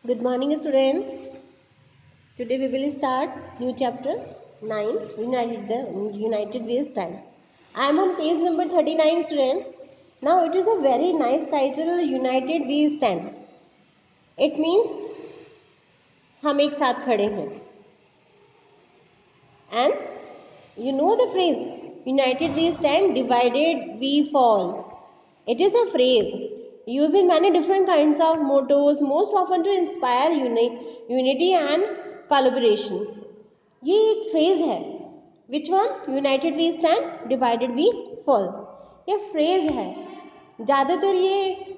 Good morning, student. Today we will start new chapter 9, United Ways time. I am on page number 39, student. Now it is a very nice title, United Ways stand. It means हम एक साथ खड़े हैं. And you know the phrase, United we stand, divided we fall. It is a phrase used in many different kinds of mottos, most often to inspire unity and collaboration. ये एक phrase है. Which one? United we stand, divided we fall. ये phrase है. ज़्यादातर ये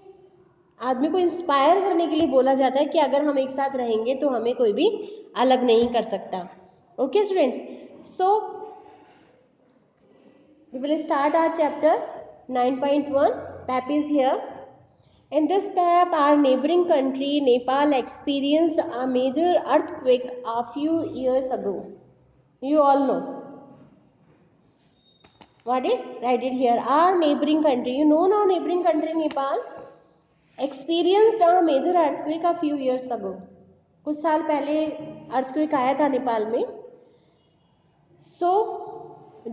आदमी को inspire करने के लिए बोला जाता है कि अगर हम एक साथ रहेंगे तो हमें कोई भी अलग नहीं कर सकता. Okay, students. So we will start our chapter 9.1. PAP is here. In this PAP, our neighboring country Nepal experienced a major earthquake a few years ago. You all know. What it? Write it here. Our neighboring country. You know now neighboring country Nepal experienced a major earthquake a few years ago. कुछ साल पहले earthquake आया था नेपाल में. So,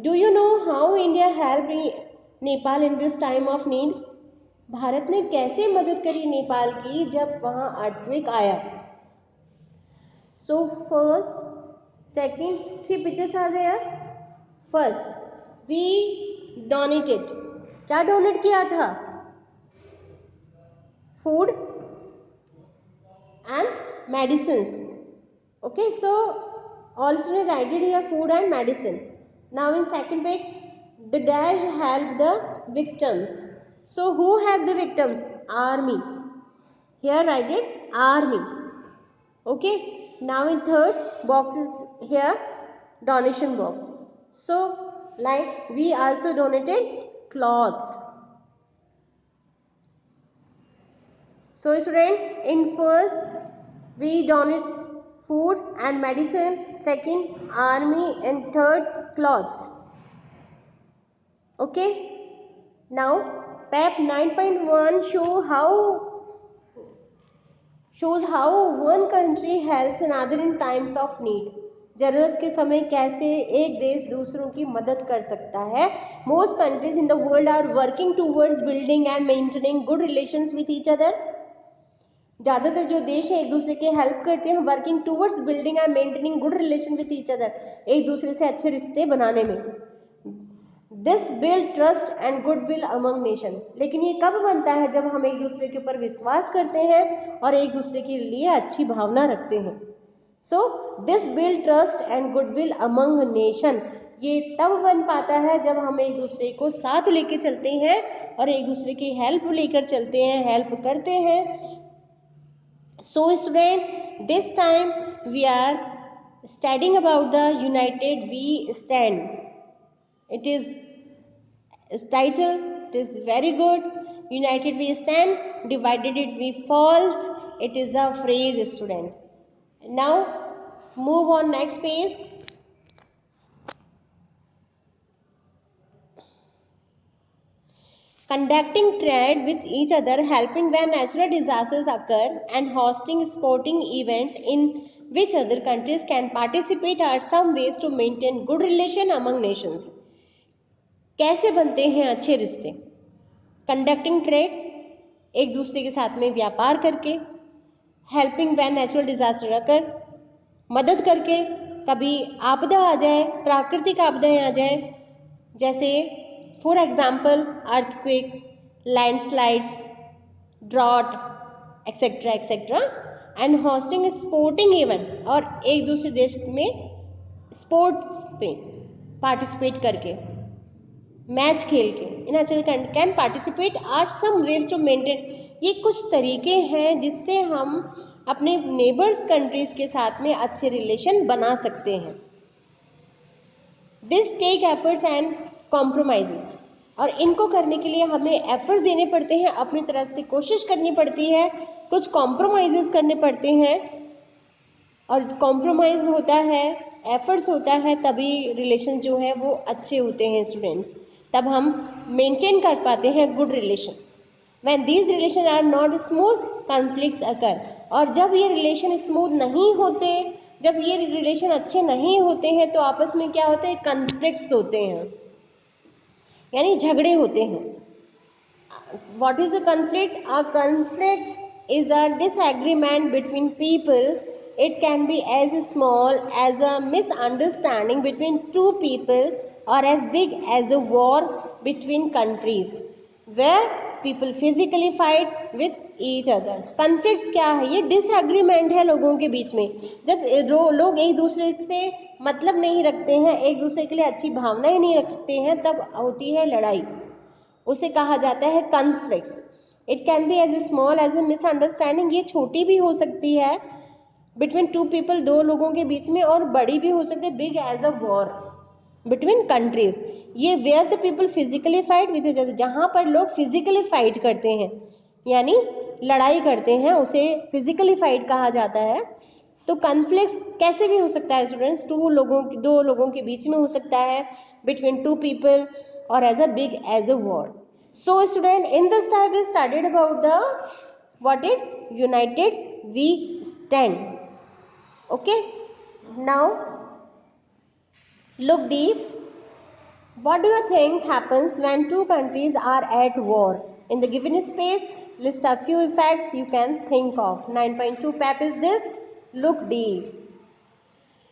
do you know how India helped Nepal in this time of need? Bharat ने कैसे मदद करी नेपाल की जब वहाँ अर्थक्वेक आया? So first, second, 3 pictures are there. First, we donated. क्या डोनेट किया था? Food and medicines. Okay, so also write it here, food and medicine. Now in second page, the dash help the victims. So who help the victims? Army. Here write it, army. Okay. Now in third box is here, donation box. So like we also donated clothes. So student, in first we donate food and medicine, second army, and third clothes. Okay. Now PAP 9.1 shows how one country helps another in times of need. जरूरत के समय कैसे एक देश दूसरों की मदद कर सकता है. Most countries in the world are working towards building and maintaining good relations with each other. ज़्यादातर जो देश है एक दूसरे के हेल्प करते हैं working towards building and maintaining good relation with each other. एक दूसरे से अच्छे रिश्ते बनाने में. This build trust and goodwill among nation. लेकिन ये कब बनता है? जब हम एक दूसरे के ऊपर विश्वास करते हैं और एक दूसरे के लिए अच्छी भावना रखते हैं. So this build trust and goodwill among nation. ये तब बन पाता है जब हम एक दूसरे को साथ लेके चलते हैं और एक दूसरे की हेल्प लेकर चलते हैं, हेल्प करते हैं. So student, this time we are studying about the United We Stand. It is title, it is very good. United We Stand, divided it we falls. It is a phrase, student. Now move on next page. Conducting trade with each other, helping when natural disasters occur, and hosting sporting events in which other countries can participate are some ways to maintain good relation among nations. कैसे बनते हैं अच्छे रिश्ते? Conducting trade, एक दूसरे के साथ में व्यापार करके, हेल्पिंग व्हेन नेचुरल डिजास्टर अकर, मदद करके, कभी आपदा आ जाए, प्राकृतिक आपदाएं आ जाए, जैसे for example earthquake, landslides, drought, etcetera etcetera. And hosting sporting event, और एक दूसरे देश में स्पोर्ट्स पे पार्टिसिपेट करके, मैच खेल के, इन अच्छे can participate are some ways to maintain. ये कुछ तरीके हैं जिससे हम अपने नेबर्स कंट्रीज के साथ में अच्छे रिलेशन बना सकते हैं. This take efforts and compromises, और इनको करने के लिए हमें एफर्ट्स देने पड़ते हैं, अपनी तरफ से कोशिश करनी पड़ती है, कुछ कॉम्प्रोमाइजेस करने पड़ते हैं. और कॉम्प्रोमाइज़ होता है, एफर्ट्स होता है, तभी रिलेशन जो है वो अच्छे होते हैं स्टूडेंट्स. तब हम मेंटेन कर पाते हैं good relations. When these relations are not smooth, conflicts occur. और जब ये रिलेशन स्मूथ नहीं होते, जब ये रिलेशन अच्छे नहीं होते हैं, तो आपस में क्या होते हैं, कन्फ्लिक्ट्स होते हैं, यानी झगड़े होते हैं. What is a conflict? A conflict is a disagreement between people. It can be as small as a misunderstanding between two people or as big as a war between countries where people physically fight with each other. Conflicts क्या है? ये disagreement है लोगों के बीच में. जब लोग एक दूसरे से मतलब नहीं रखते हैं, एक दूसरे के लिए अच्छी भावनाएं नहीं रखते हैं, तब होती है लड़ाई. उसे कहा जाता है conflicts. It can be as small as a misunderstanding, ये छोटी भी हो सकती है बिटवीन टू पीपल, दो लोगों के बीच में, और बड़ी भी हो सकती है big as a war between countries. ये where the people physically fight with each other, जहाँ पर लोग फिजिकली फाइट करते हैं, यानी लड़ाई करते हैं, उसे फिजिकली फाइट कहा जाता है. तो कन्फ्लिक्ट्स कैसे भी हो सकता है स्टूडेंट्स, दो लोगों के बीच में हो सकता है, बिटवीन टू पीपल, और as a big as a war. So student, in this time we studied about the what it united we stand. Okay, now look deep. What do you think happens when two countries are at war? In the given space, list a few effects you can think of. 9.2 pep is this. Look deep.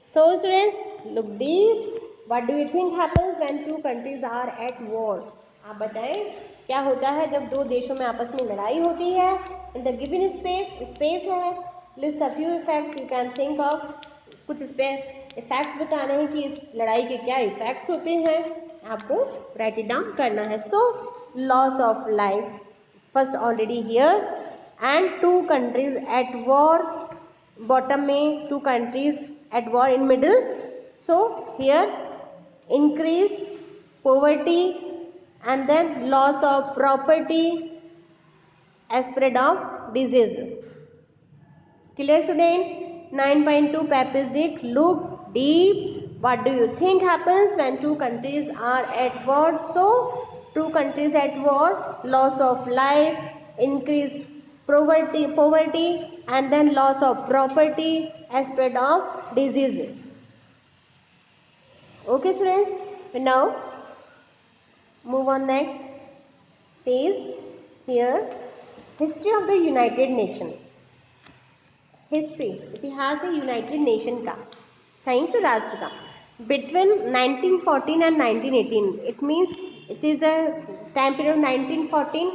So students, look deep. What do you think happens when two countries are at war? आप बताएं क्या होता है जब दो देशों में आपस में लड़ाई होती है. इन द गिवन स्पेस है. List a few effects you can think of. कुछ इस पे इफेक्ट्स बताने हैं कि इस लड़ाई के क्या इफेक्ट्स होते हैं, आपको राइट इट डाउन करना है. So loss of life first already here, and two countries at war. Bottom में two countries at war in middle. So here increase poverty, and then loss of property, spread of diseases. Clear student? 9.2 Papisdic. Look deep. What do you think happens when two countries are at war? So two countries at war, loss of life, increase poverty, and then loss of property, spread of diseases. Okay students, now move on next page. Here, history of the United Nation. History, इतिहास है United Nation का, संयुक्त राष्ट्र का. Between 1914 and 1918, it means it is a time period 1914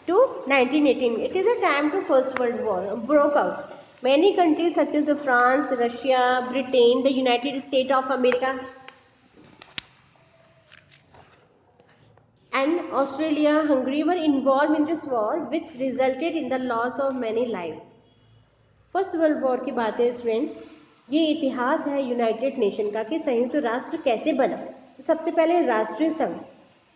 to 1918. It is a time to First World War broke out. Many countries such as France, Russia, Britain, the United States of America, and Australia, Hungary were involved in this war, which resulted in the loss of many lives. First World war की बात है students. ये इतिहास है United Nation का कि संयुक्त राष्ट्र कैसे बना. तो सबसे पहले राष्ट्रीय संघ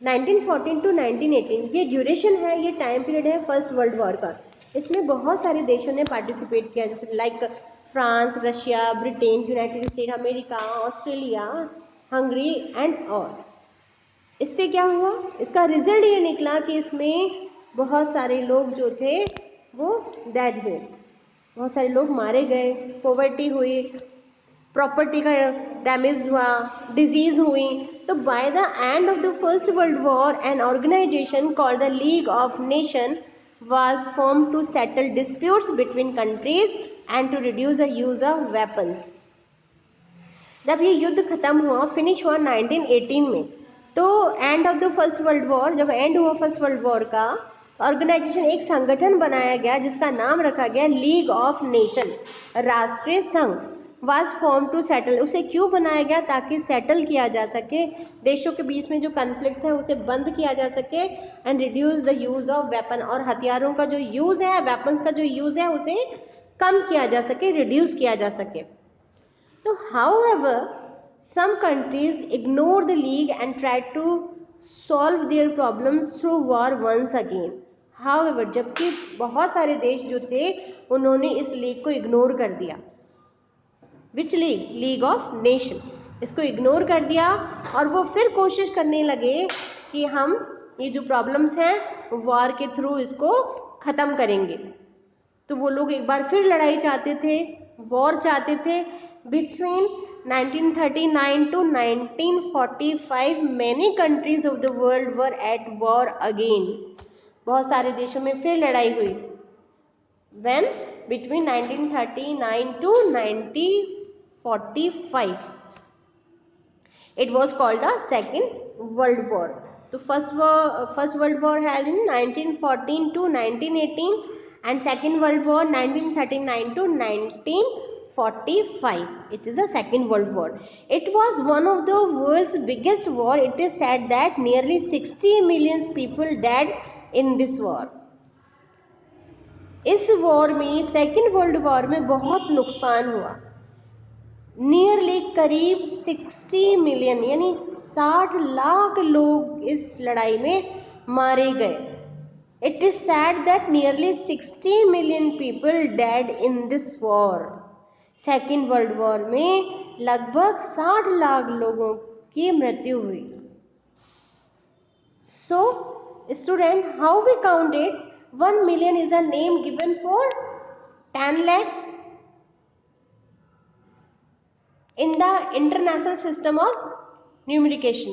1914 to 1918, ये ड्यूरेशन है, ये टाइम पीरियड है फर्स्ट वर्ल्ड वॉर का. इसमें बहुत सारे देशों ने पार्टिसिपेट किया, जैसे like France, Russia, Britain, United state America, Australia, Hungary and और. इससे क्या हुआ, इसका रिजल्ट ये निकला कि इसमें बहुत सारे लोग जो थे वो डेड हुए, बहुत सारे लोग मारे गए, पॉवर्टी हुई, प्रॉपर्टी का डैमेज हुआ, डिजीज हुई. तो by the end of the First World War an organization called the League of Nation was formed to settle disputes between countries and to reduce the use of weapons. जब ये युद्ध खत्म हुआ, finish हुआ 1918 में, तो and of the First World war, जब and हुआ फर्स्ट वर्ल्ड वॉर का, ऑर्गेनाइजेशन, एक संगठन बनाया गया जिसका नाम रखा गया लीग ऑफ नेशन, राष्ट्रीय संघ. Was form to settle. उसे क्यों बनाया गया, ताकि सेटल किया जा सके, देशों के बीच में जो कन्फ्लिक्ट्स है उसे बंद किया जा सके, and reduce the use of weapon, और हथियारों का जो यूज है, वेपन्स का जो यूज है, उसे कम किया जा सके, रिड्यूस किया जा सके. तो however, some countries ignore the league and try to solve their problems through war once again. However, जबकि बहुत सारे देश जो थे उन्होंने इस लीग को इग्नोर कर दिया. विच लीग? League of nation. इसको इग्नोर कर दिया और वो फिर कोशिश करने लगे कि हम ये जो प्रॉब्लम्स हैं वॉर के थ्रू इसको ख़त्म करेंगे। तो वो लोग एक बार फिर लड़ाई चाहते थे, वॉर चाहते थे। Between 1939 to 1945 many countries of the world were at war again। बहुत सारे देशों में फिर लड़ाई हुई। When between 1939 to 1945 it was called the Second World War। तो first World war held in 1914 to 1918 and Second World War 1939 to 1945। It is a Second World War। It was one of the world's biggest war। It is said that nearly 60 million people died in this war। इस war में, second World War में बहुत नुकसान हुआ। Nearly करीब 60 million यानी 60 लाख लोग इस लड़ाई में मारे गए। It is sad that nearly 60 million people dead in this war. Second World War में लगभग 60 लाख लोगों की मृत्यु हुई। So student, how we count it? 1 million is a name given for 10 lakh in the international system of numerication.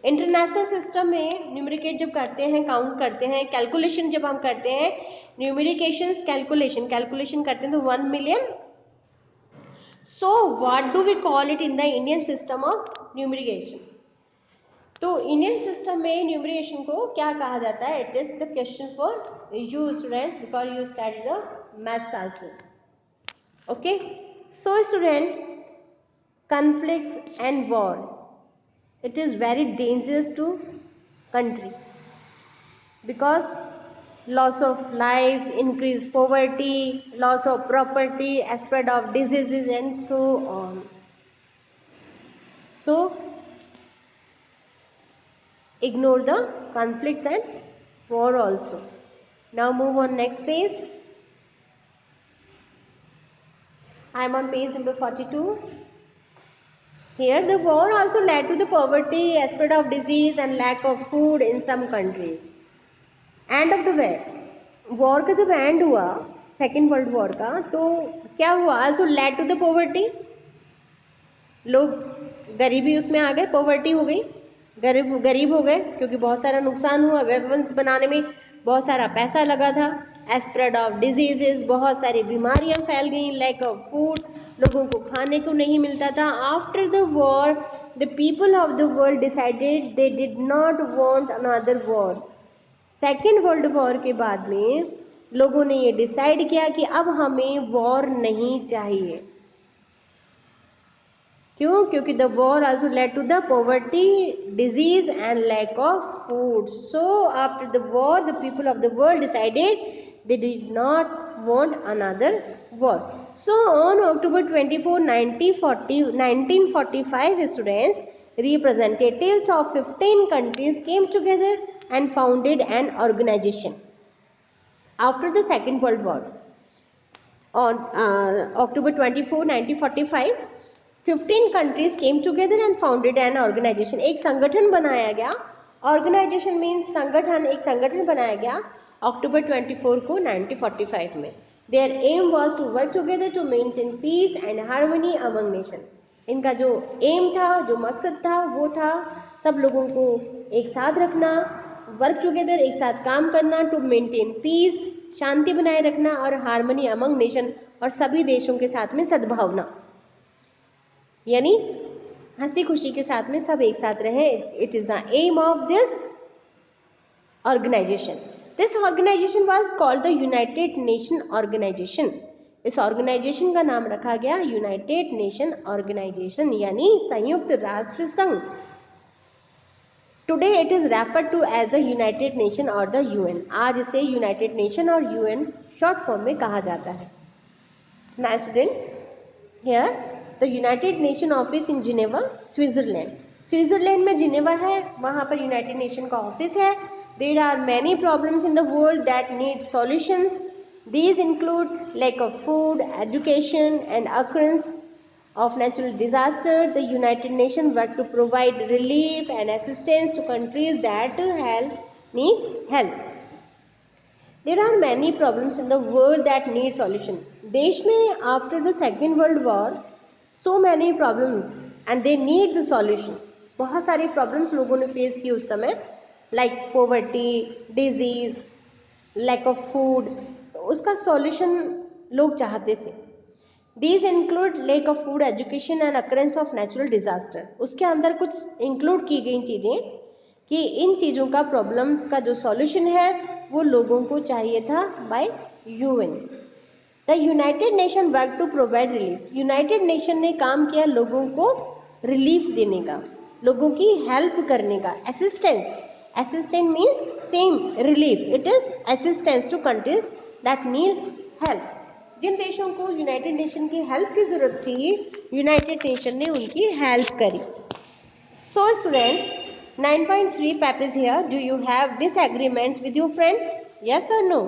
International system में numericate जब करते हैं, काउंट करते हैं, कैलकुलेशन जब हम करते हैं, न्यूमरिकेशंस कैलकुलेशन करते हैं तो 1 million। So what do we call it in the Indian system of numerication? तो इंडियन सिस्टम में न्यूमरेशन को क्या कहा जाता है? It is the question for you students because you study the maths also. Okay, so student, conflicts and war, it is very dangerous to country because loss of life, increased poverty, loss of property, spread of diseases and so on। So ignore the conflicts and war also। Now move on next page। I am on page number 42। Here the war also led to the poverty, spread of disease and lack of food in some countries। End of the war का जब and हुआ second World war का, तो क्या हुआ? also led to the poverty। लोग गरीबी उसमें आ गए, पॉवर्टी हो गई, गरीब हो गए क्योंकि बहुत सारा नुकसान हुआ। वेपन्स बनाने में बहुत सारा पैसा लगा था। स्प्रेड ऑफ डिजीजेस, बहुत सारी बीमारियां फैल गई। लैक ऑफ फूड, लोगों को खाने को नहीं मिलता था। After the war the people of the world decided they did not want another war. Second World war के बाद में लोगों ने ये डिसाइड किया कि अब हमें वॉर नहीं चाहिए। क्यों? क्योंकि the war also led to the poverty, disease and lack of food. So after the war the people of the world decided they did not want another war. So on October 24, 1945 students, representatives of 15 countries came together and founded an organization after the Second World War। On October 24, 1945 15 countries came together and founded an organization। एक संगठन बनाया गया। Organisation means संगठन, एक संगठन बनाया गया October 24 को 1945 में। Their aim was to work together to maintain peace and harmony among nations। इनका जो एम था, जो मकसद था, वो था सब लोगों को एक साथ रखना, वर्क टुगेदर, एक साथ काम करना, टू मेंटेन पीस, शांति बनाए रखना, और हार्मनी अमंग नेशन, और सभी देशों के साथ में सद्भावना, यानी हंसी खुशी के साथ में सब एक साथ रहें। It is the aim of this organization. This organization was called the United Nation Organization. इस ऑर्गेनाइजेशन का नाम रखा गया यूनाइटेड नेशन ऑर्गेनाइजेशन, यानी संयुक्त राष्ट्र संघ। Today it is referred to as the United Nation और द यूएन। आज इसे यूनाइटेड नेशन और यूएन शॉर्ट फॉर्म में कहा जाता है। Now student, here the United Nation office in Geneva, Switzerland. Switzerland में जिनेवा है, वहाँ पर यूनाइटेड नेशन का ऑफिस है। There are many problems in the world that need solutions. These include lack of food, education, and occurrence of natural disaster. The United Nations work to provide relief and assistance to countries that have need help. There are many problems in the world that need solution. देश में after the second world war so many problems and they need the solution. बहुत सारी problems लोगों ने face की उस समय, like poverty, disease, lack of food. तो उसका solution लोग चाहते थे. These include lack of food, education and occurrence of natural disaster. उसके अंदर कुछ include की गई चीज़ें कि इन चीज़ों का प्रॉब्लम्स का जो सॉल्यूशन है वो लोगों को चाहिए था by UN. The United Nation work to provide relief. United Nation ने काम किया लोगों को रिलीफ देने का, लोगों की हेल्प करने का. Assistance, assistant means same relief, it is assistance to countries that need help. जिन देशों को यूनाइटेड नेशन की हेल्प की जरूरत थी, यूनाइटेड नेशन ने उनकी हेल्प करी. So student, 9.3 PAP is here. Do you have disagreements with your friend? Yes or no?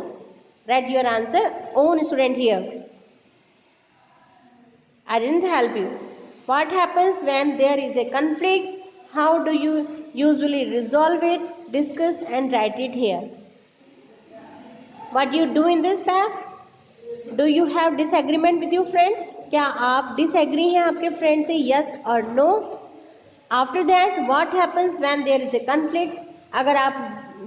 Write your answer. Own student here. I didn't help you. What happens when there is a conflict? How do you usually resolve it? Discuss and write it here. What do you do in this PAP? Do you have disagreement with your friend? क्या आप disagree हैं आपके friend से? Yes or no? After that what happens when there is a conflict. अगर आप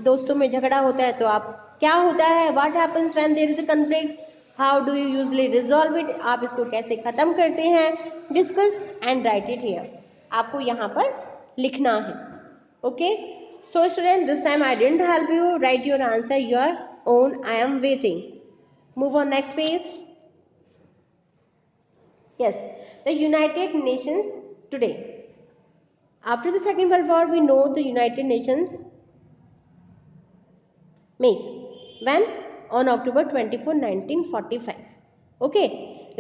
दोस्तों में झगड़ा होता है तो आप क्या होता है? What happens when there is a conflict. How do you usually resolve it. आप इसको कैसे ख़त्म करते हैं? Discuss and write it here. आपको यहाँ पर लिखना है. Okay, so student, this time I didn't help you. Write your answer your own. I am waiting. Move on next page. Yes, the United Nations today. After the Second World War, we know the United Nations made. When? On October 24, 1945. Okay.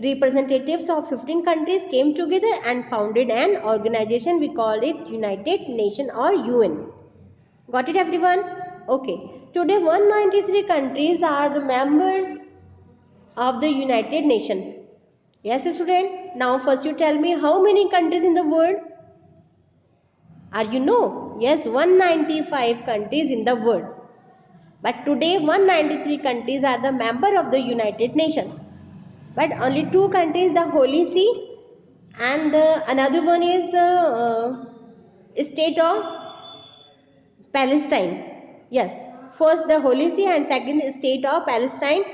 Representatives of 15 countries came together and founded an organization. We called it United Nations or UN. Got it, everyone? Okay. Today, 193 countries are the members of the United Nations. Yes, student? Now, first you tell me how many countries in the world? Are you know? Yes, 195 countries in the world. But today 193 countries are the member of the United Nations. But only two countries, the Holy See and another one is state of Palestine. Yes, first the Holy See and second state of Palestine.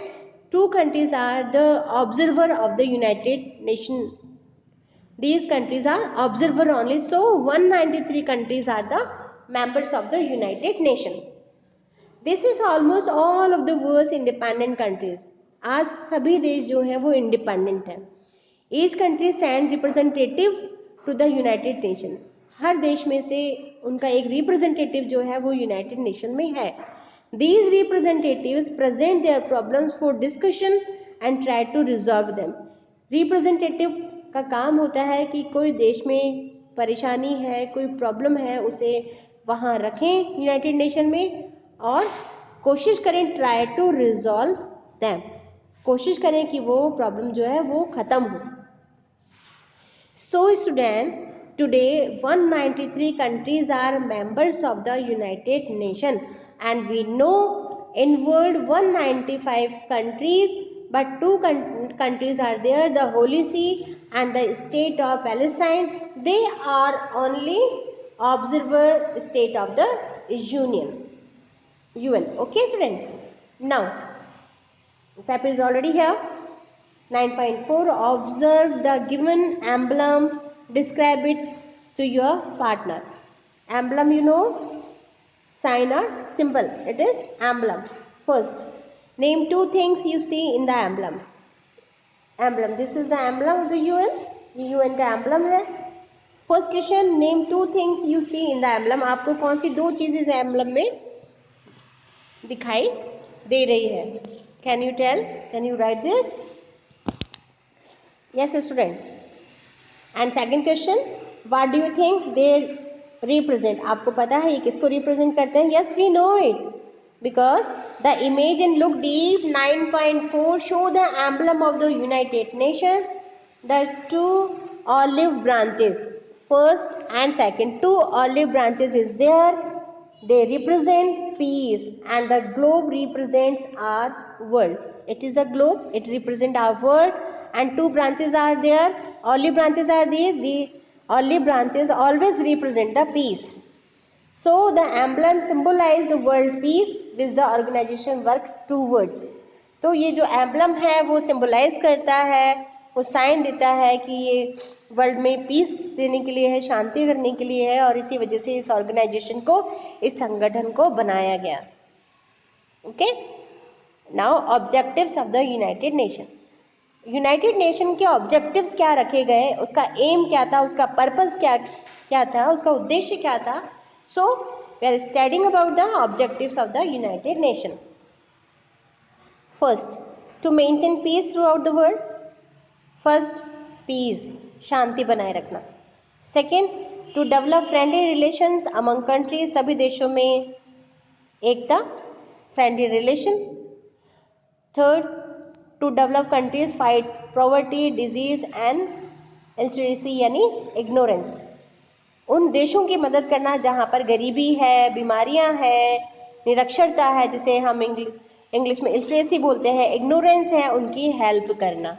Two countries are the observer of the United Nations. These countries are observer only. So 193 countries are the members of the United Nations. This is almost all of the world's independent countries. आज सभी देश जो है वो independent है. Each country send representative to the United Nations. हर देश में से उनका एक रिप्रेजेंटेटिव जो है वो यूनाइटेड नेशन में है. These representatives present their problems for discussion and try to resolve them. Representative का काम होता है कि कोई देश में परेशानी है, कोई प्रॉब्लम है, उसे वहाँ रखें यूनाइटेड नेशन में और कोशिश करें ट्राई टू रिजॉल्व दैम. कोशिश करें कि वो प्रॉब्लम जो है वो ख़त्म हो. So student, today 193 countries are members of the United Nations and we know in world 195 countries, but two countries are there, the Holy See and the state of Palestine. They are only observer state of the UN. Okay students, now paper is already here. 9.4, observe the given emblem, describe it to your partner. Emblem, you know, sign or symbol, it is emblem. First, name two things you see in the emblem. Emblem, this is the emblem of the UN. UN का emblem है. First question, name two things you see in the emblem. आपको कौन सी दो चीज़ें इस emblem में दिखाई दे रही है? Can you tell? Can you write this? Yes, student. And second question, what do you think they represent? आपको पता है ये किसको represent करते हैं? Yes, we know it. Because the image in look deep 9.4 show the emblem of the United Nations. The two olive branches, first and second, two olive branches is there. They represent peace and the globe represents our world. It is a globe, it represents our world, and two branches are there. Olive branches are these. The olive branches always represent the peace. So the emblem symbolize the world peace which the organization work towards. तो ये जो emblem है वो symbolize करता है, वो sign देता है कि ये वर्ल्ड में पीस देने के लिए है, शांति करने के लिए है, और इसी वजह से इस ऑर्गेनाइजेशन को, इस संगठन को बनाया गया. Okay, now objectives of the United nation. United nation के ऑब्जेक्टिव्स क्या रखे गए, उसका एम क्या था, उसका पर्पस क्या क्या था, उसका उद्देश्य क्या था. So we are studing about the objectives of the United Nation. First, to maintain peace throughout the world. First, peace, शांति बनाए रखना. Second, to develop friendly relations among countries, सभी देशों में एकता, friendly relation. Third, to develop countries fight poverty, disease and illiteracy यानी ignorance. उन देशों की मदद करना जहाँ पर गरीबी है, बीमारियाँ हैं, निरक्षरता है, जिसे हम इंग्लिश में इलिटरेसी बोलते हैं, इग्नोरेंस है, उनकी हेल्प करना.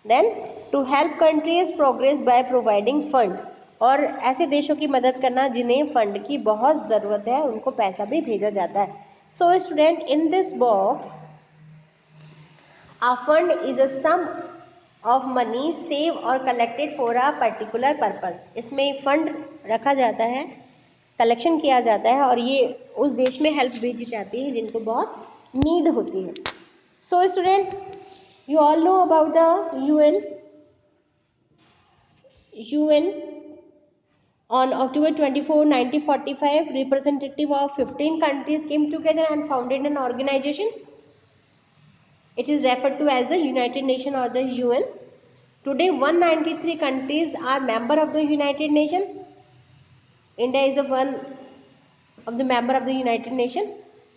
Then to help countries progress by providing fund, और ऐसे देशों की मदद करना जिन्हें फंड की बहुत ज़रूरत है, उनको पैसा भी भेजा जाता है. So student, in this box a fund is a sum of money saved or collected for a particular purpose. इसमें फंड रखा जाता है, कलेक्शन किया जाता है, और ये उस देश में हेल्प भेजी जाती है जिनको बहुत नीड होती है. So student, you all know about the UN. On October 24, 1945, representative of 15 countries came together and founded an organization. It is referred to as the United Nations or the UN. Today 193 countries are member of the United Nations. India is one of the member of the United Nations.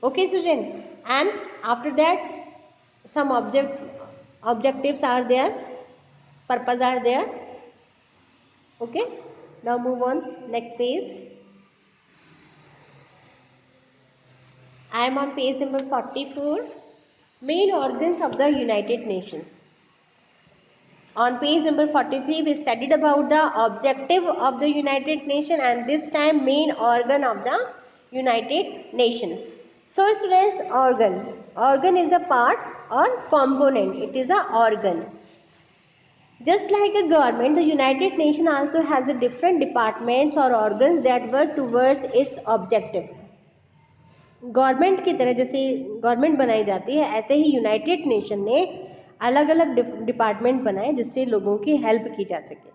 Okay student, and after that some objectives are there, purpose are there. Okay, now move on next page. I am on page number 44. Main organs of the United Nations. On page number 43, we studied about the objective of the United Nations, and this time main organ of the United Nations. So students, organ is a part or component. It is a organ. Just like a government, the United Nations also has a different departments or organs that work towards its objectives. Government की तरह जैसे government बनाई जाती है, ऐसे ही United Nation ने अलग अलग डिपार्टमेंट बनाए जिससे लोगों की हेल्प की जा सके.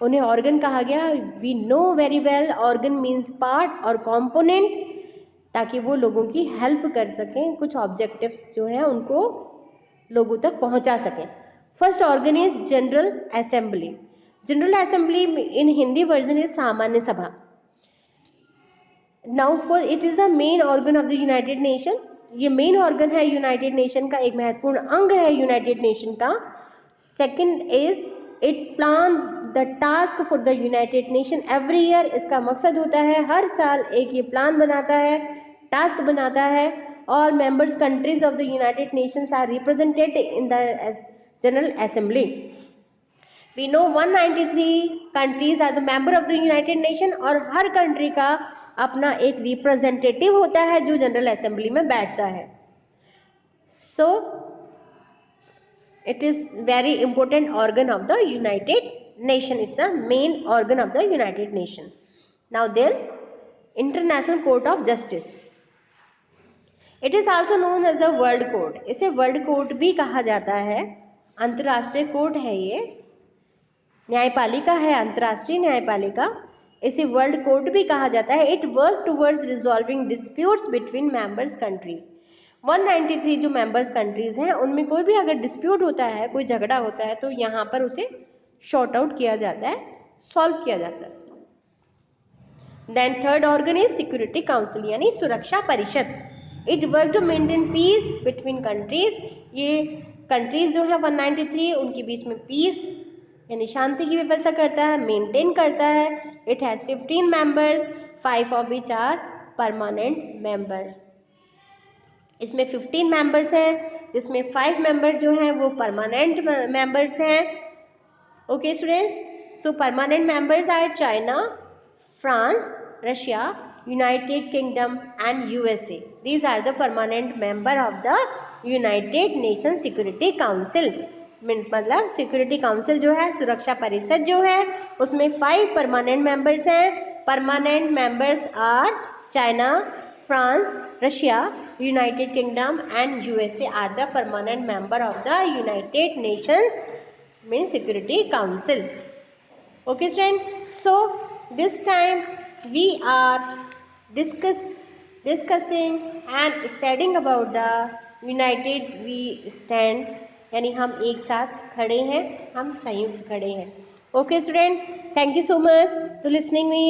उन्हें ऑर्गन कहा गया. We know very well organ means part और कंपोनेंट, ताकि वो लोगों की हेल्प कर सकें, कुछ ऑब्जेक्टिव्स जो हैं उनको लोगों तक पहुंचा सकें. First organ is general assembly. General assembly in Hindi version is सामान्य सभा. Now for it is a main organ of the United nation. ये मेन ऑर्गन है यूनाइटेड नेशन का, एक महत्वपूर्ण अंग है यूनाइटेड नेशन का. Second is it plan the task for the United nation every year. इसका मकसद होता है हर साल एक ये प्लान बनाता है, टास्क बनाता है, और members countries of the United Nations are represented in the General Assembly. We know 193 countries are the member of the United Nation, और हर कंट्री का अपना एक रिप्रेजेंटेटिव होता है जो जनरल असेंबली में बैठता है. So it is very important organ of the United Nation. It's a main organ of the United Nation. Now then International Court of Justice. It is also known as a World Court. इसे World Court भी कहा जाता है. अंतर्राष्ट्रीय court है, ये न्यायपालिका है, अंतर्राष्ट्रीय न्यायपालिका. इसे वर्ल्ड कोर्ट भी कहा जाता है. It work towards resolving disputes between members countries. 193 जो मेंबर्स कंट्रीज हैं उनमें कोई भी अगर डिस्प्यूट होता है, कोई झगड़ा होता है, तो यहाँ पर उसे शॉर्ट आउट किया जाता है, सॉल्व किया जाता है. Then third organ is Security Council यानी सुरक्षा परिषद. It work to maintain peace between countries. ये कंट्रीज जो है 193 उनके बीच में पीस यानी शांति की व्यवस्था करता है, मेंटेन करता है. It has 15 members, 5 of which are permanent member. इसमें 15 मेंबर्स हैं, जिसमें 5 मेंबर जो हैं वो परमानेंट मेंबर्स हैं। Okay students, so permanent members are China, France, Russia, United Kingdom and USA. These are the permanent member of the United Nation Security Council. मतलब Security Council जो है, सुरक्षा परिषद जो है, उसमें 5 परमानेंट मेंबर्स हैं। Permanent members are China, France, Russia, United Kingdom and USA are the permanent member of the United Nations means security council. Okay student, so this time we are discussing and studying about the united we stand, यानी हम एक साथ खड़े हैं, हम संयुक्त खड़े हैं। Okay student, thank you so much to listening me